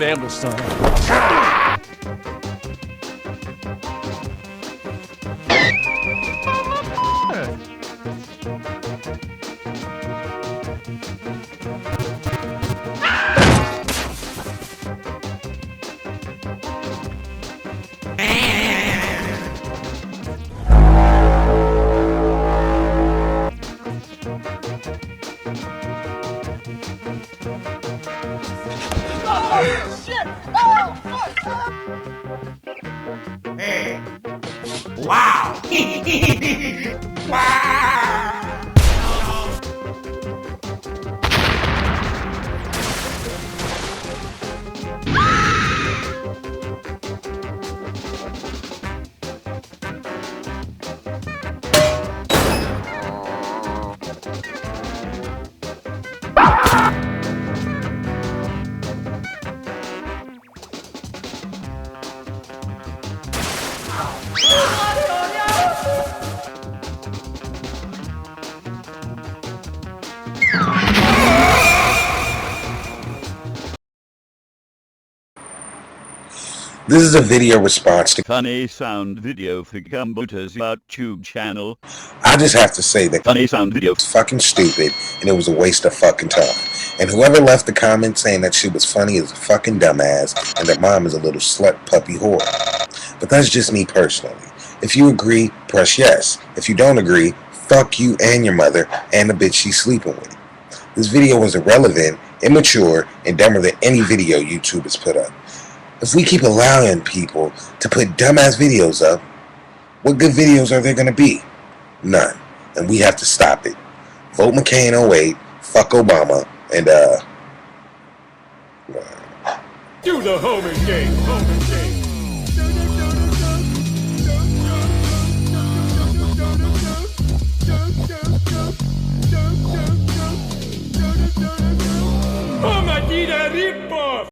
damn this time. Oh, shit! Oh, fuck! Hey. Wow! Wow! This is a video response to Funny sound video for Gumbooters YouTube channel. I just have to say that Funny sound video. it's fucking stupid and it was a waste of fucking time. And whoever left the comment saying that shit was funny is a fucking dumbass and their mom is a little slut puppy whore. But that's just me personally. If you agree, press yes. If you don't agree, fuck you and your mother and the bitch she's sleeping with. This video was irrelevant, immature, and dumber than any video YouTube has put up. If we keep allowing people to put dumbass videos up, what good videos are there going to be? None. And we have to stop it. Vote McCain 08, fuck Obama, and Do the homing game, homing game.